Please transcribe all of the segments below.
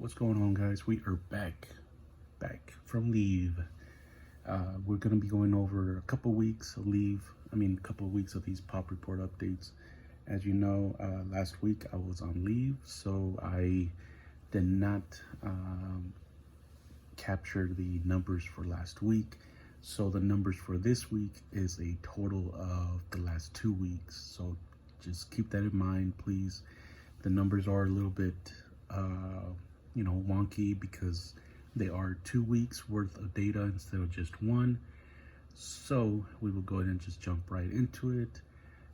What's going on, guys? We are back from leave. We're gonna be going over a couple weeks of leave. A couple of weeks of these pop report updates. As you know, last week I was on leave, so I did not capture the numbers for last week. So the numbers for this week is a total of the last 2 weeks. So just keep that in mind, please. The numbers are a little bit wonky because they are 2 weeks worth of data instead of just one. So we will go ahead and just jump right into it.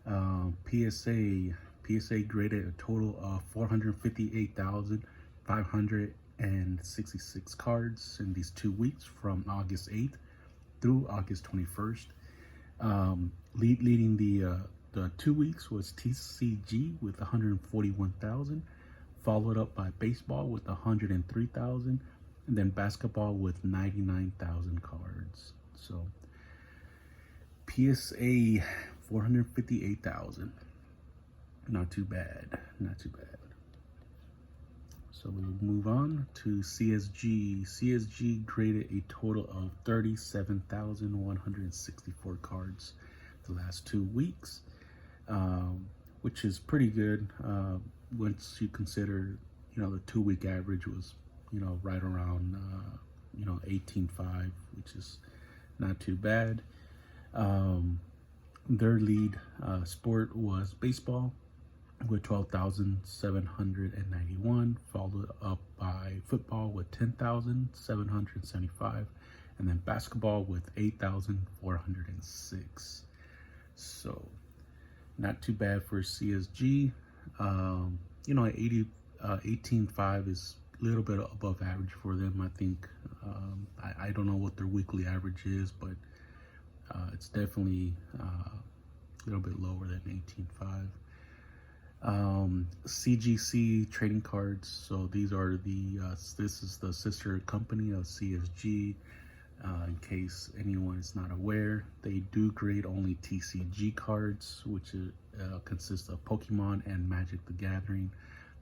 PSA graded a total of 458,566 cards in these 2 weeks from August 8th through August 21st. Leading the 2 weeks was CGC with 141,000, followed up by baseball with 103,000, and then basketball with 99,000 cards. So PSA 458,000, not too bad. So we will move on to CSG. CSG graded a total of 37,164 cards the last 2 weeks, which is pretty good once you consider, the 2 week average was, right around, 18.5, which is not too bad. Their lead sport was baseball with 12,791, followed up by football with 10,775, and then basketball with 8,406. So not too bad for CSG. 18.5 is a little bit above average for them, I think. I don't know what their weekly average is, but it's definitely a little bit lower than 18.5. Cgc Trading Cards. So these are this is the sister company of CSG. In case anyone is not aware, they do grade only TCG cards, which consists of Pokemon and Magic the Gathering.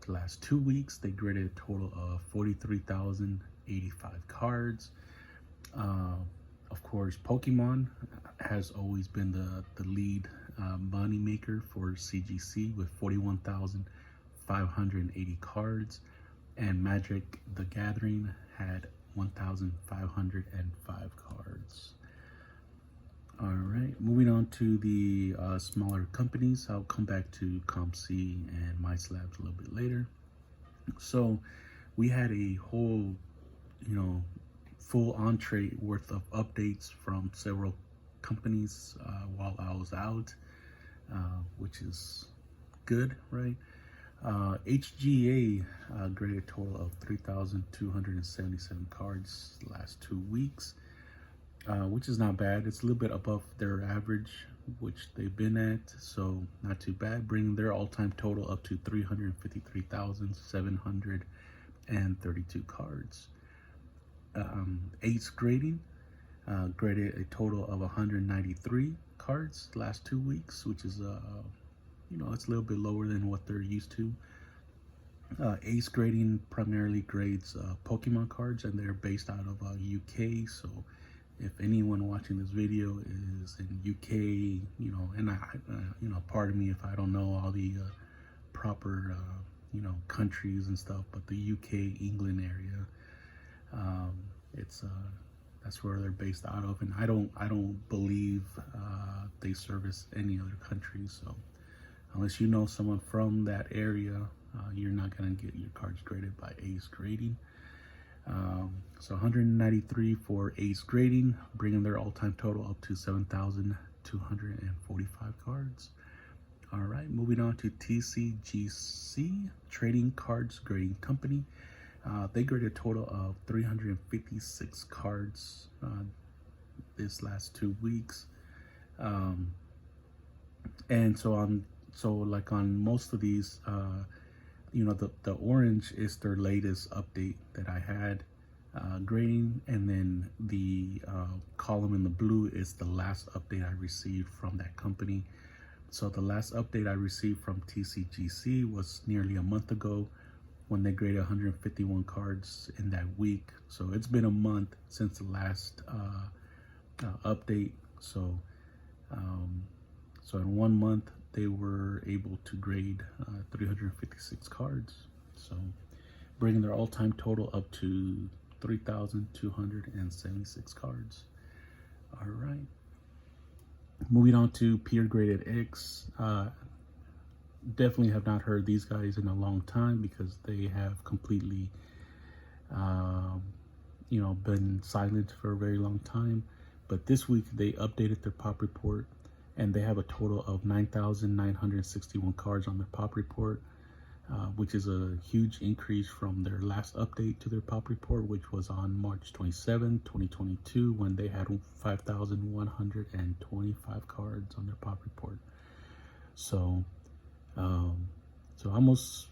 The last 2 weeks, they graded a total of 43,085 cards. Of course, Pokemon has always been the lead money maker for CGC with 41,580 cards, and Magic the Gathering had 1,505 cards. All right, moving on to the smaller companies. I'll come back to COMC and MySlabs a little bit later. So we had a whole, full entree worth of updates from several companies while I was out, which is good, right? HGA graded a total of 3,277 cards the last 2 weeks, which is not bad. It's a little bit above their average, which they've been at, so not too bad, bringing their all-time total up to 353,732 cards. Ace Grading graded a total of 193 cards the last 2 weeks, which is it's a little bit lower than what they're used to. Ace Grading primarily grades Pokemon cards, and they're based out of UK. So if anyone watching this video is in UK, and pardon me if I don't know all the proper countries and stuff, but the UK England area, that's where they're based out of, and I don't believe they service any other countries. So unless you know someone from that area, you're not gonna get your cards graded by Ace Grading. So 193 for Ace Grading, bringing their all-time total up to 7,245 cards. All right, moving on to Cgc Trading Cards Grading Company. They graded a total of 356 cards this last 2 weeks, and so on most of these, the orange is their latest update that I had grading, and then the column in the blue is the last update I received from that company. So the last update I received from TCGC was nearly a month ago, when they graded 151 cards in that week. So it's been a month since the last update. So in 1 month they were able to grade 356 cards, so bringing their all-time total up to 3,276 cards. All right, moving on to peer graded X. Definitely have not heard these guys in a long time because they have completely been silent for a very long time. But this week they updated their pop report, and they have a total of 9,961 cards on their pop report, which is a huge increase from their last update to their pop report, which was on March 27, 2022, when they had 5,125 cards on their pop report. So almost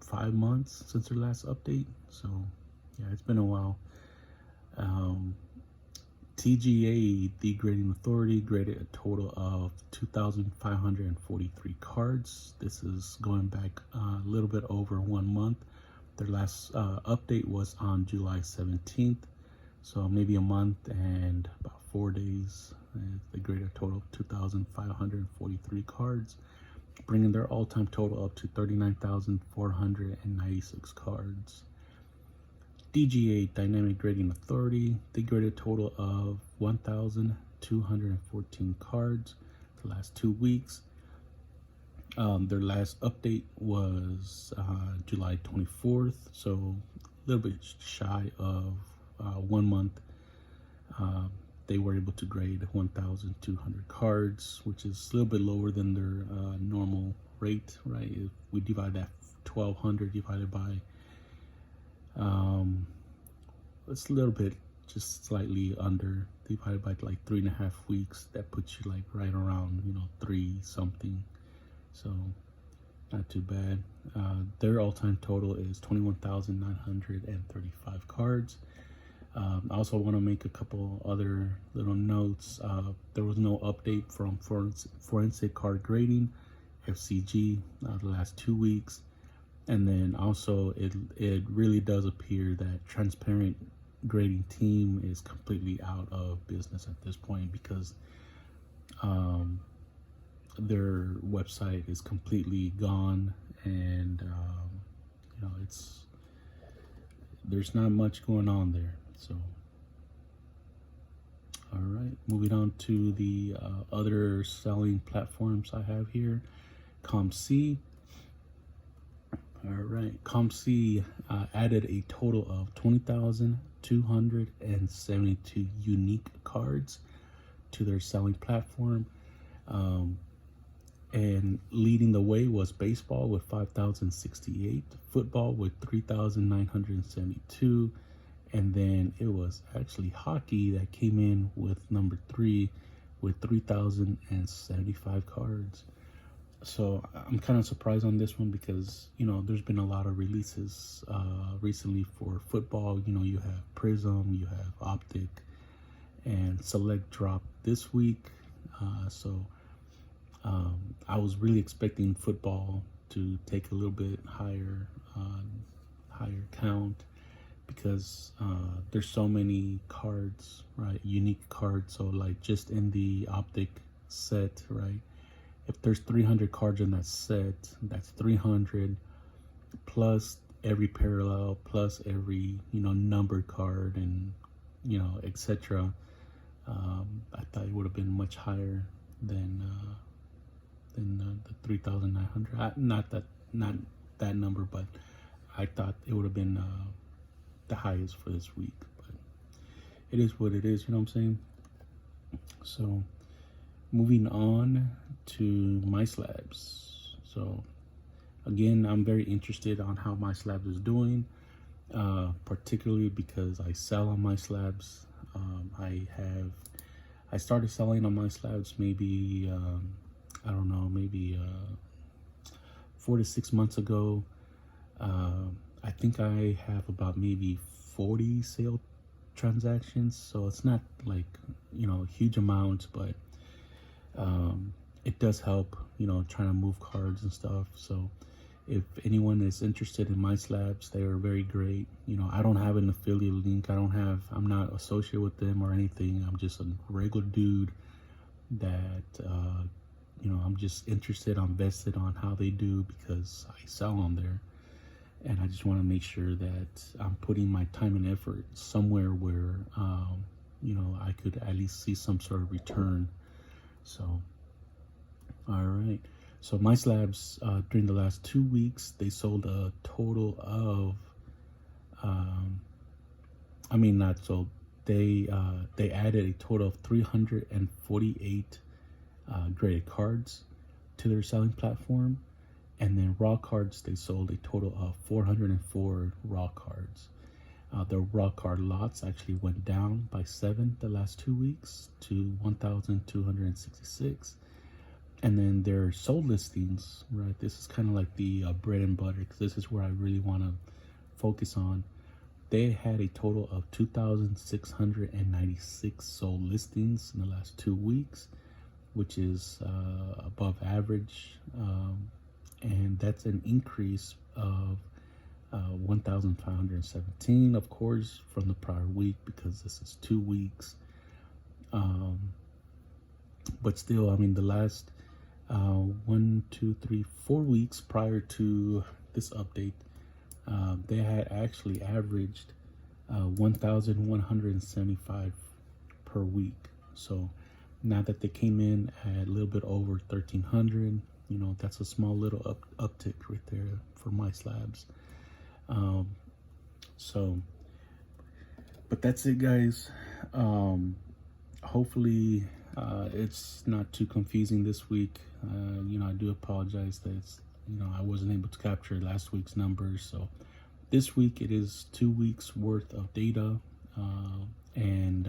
5 months since their last update. So yeah, it's been a while. TGA, the grading authority, graded a total of 2,543 cards. This is going back a little bit over 1 month. Their last update was on July 17th. So maybe a month and about 4 days. They graded a total of 2,543 cards, bringing their all-time total up to 39,496 cards. DGA, Dynamic Grading Authority, they graded a total of 1,214 cards the last 2 weeks. Their last update was July 24th, so a little bit shy of 1 month. They were able to grade 1,200 cards, which is a little bit lower than their normal rate, right? If we divide that 1,200 divided by it's a little bit, just slightly under, divided by like 3.5 weeks, that puts you like right around 3 something. So not too bad. Their all-time total is 21,935 cards. I also want to make a couple other little notes. There was no update from Forensic Card Grading, FCG, the last 2 weeks. And then also it really does appear that Transparent Grading Team is completely out of business at this point, because their website is completely gone, and there's not much going on there. So all right, moving on to the other selling platforms I have here. COMC. All right, COMC added a total of 20,272 unique cards to their selling platform. And leading the way was baseball with 5,068, football with 3,972, and then it was actually hockey that came in with number 3 with 3,075 cards. So I'm kind of surprised on this one because, there's been a lot of releases recently for football. You have Prism, you have Optic, and Select drop this week. I was really expecting football to take a little bit higher count, because there's so many cards, right? Unique cards. So like just in the Optic set, right? If there's 300 cards in that set, that's 300 plus every parallel, plus every numbered card, and etc. I thought it would have been much higher than the 3,900. Not that number, but I thought it would have been the highest for this week. But it is what it is, you know what I'm saying? So moving on to MySlabs. So again, I'm very interested on how MySlabs is doing, particularly because I sell on MySlabs. I started selling on MySlabs maybe I don't know, maybe 4 to 6 months ago. I think I have about maybe 40 sale transactions, so it's not like huge amounts, but it does help trying to move cards and stuff. So If anyone is interested in MySlabs, they are very great. You know, I don't have an affiliate link. I'm not associated with them or anything. I'm just a regular dude that, you know, I'm just interested, I'm vested on how they do because I sell on there. And I just want to make sure that I'm putting my time and effort somewhere where, you know, I could at least see some sort of return. So, all right. So MySlabs, during the last 2 weeks, they sold a total of, they added a total of 348 graded cards to their selling platform. And then raw cards, they sold a total of 404 raw cards. The raw card lots actually went down by 7 the last 2 weeks to 1,266. And then their sold listings, right? This is kind of like the bread and butter, because this is where I really want to focus on. They had a total of 2,696 sold listings in the last 2 weeks, which is above average. And that's an increase of 1,517, of course, from the prior week, because this is 2 weeks. But still, I mean, the last 4 weeks prior to this update, they had actually averaged 1,175 per week. So now that they came in at a little bit over 1,300, you know, that's a small little uptick right there for MySlabs. But that's it, guys. Hopefully it's not too confusing this week. You know, I do apologize that you know, I wasn't able to capture last week's numbers. So this week it is 2 weeks worth of data, and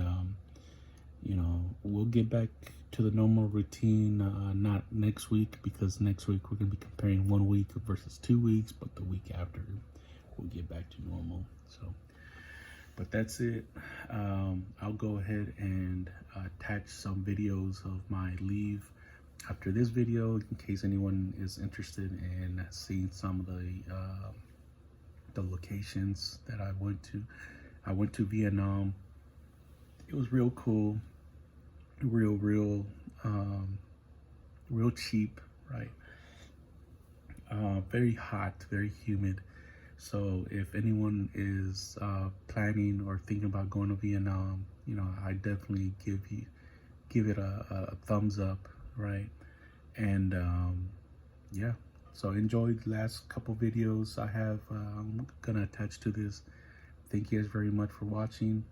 you know, we'll get back to the normal routine, not next week, because next week we're going to be comparing 1 week versus 2 weeks, but the week after we'll get back to normal. So, but that's it. I'll go ahead and attach some videos of my leave after this video, in case anyone is interested in seeing some of the locations that I went to. I went to Vietnam. It was real cool, real cheap, right? Very hot, very humid. So if anyone is planning or thinking about going to Vietnam, you know, I definitely give it a thumbs up, right? And yeah, so enjoy the last couple videos I have. I'm gonna attach to this. Thank you guys very much for watching.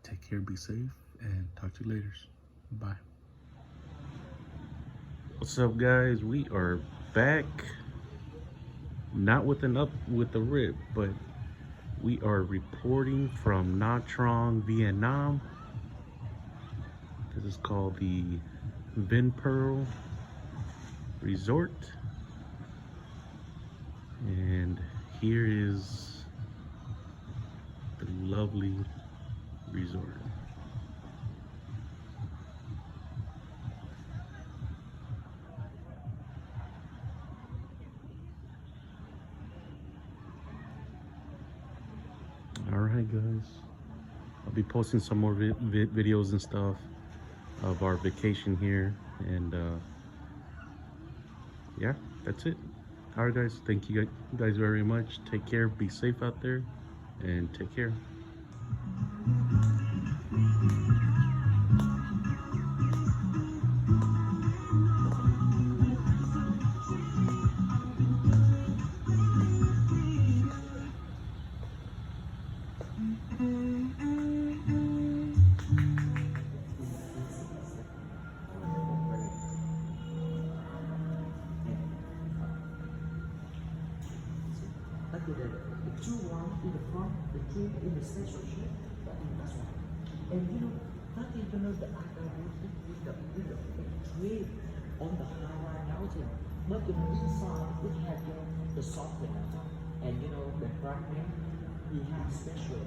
Take care, be safe, and talk to you later. Bye. What's up, guys? We are back. Not with the rip, but we are reporting from Nha Trang, Vietnam. This is called the Vin Pearl Resort, and here is the lovely resort. Alright, guys, I'll be posting some more videos and stuff of our vacation here, and yeah, that's it. Alright, guys, thank you guys very much. Take care, be safe out there, and take care. The two one in the front, the two in the central shape, that is that's one. And you know, that is you know the trade on the high mountain. But the inside it had you know the software and you know the fragment we have special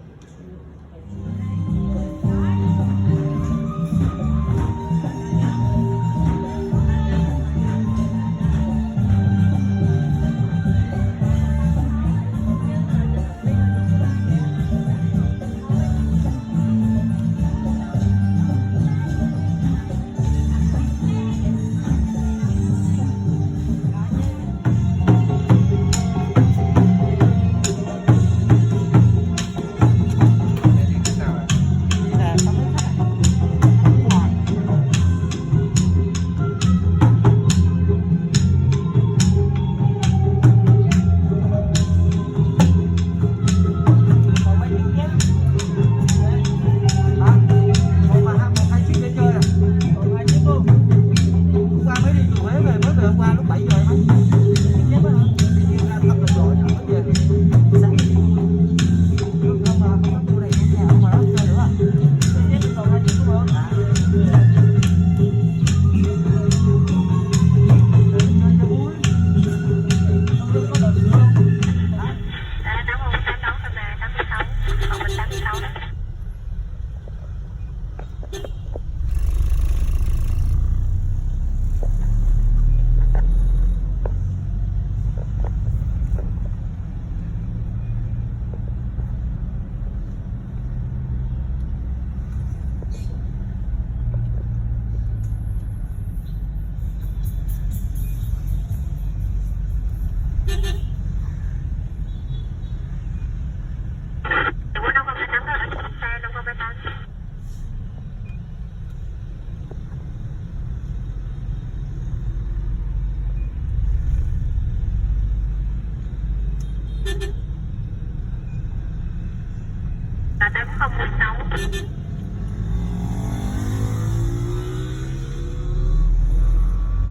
816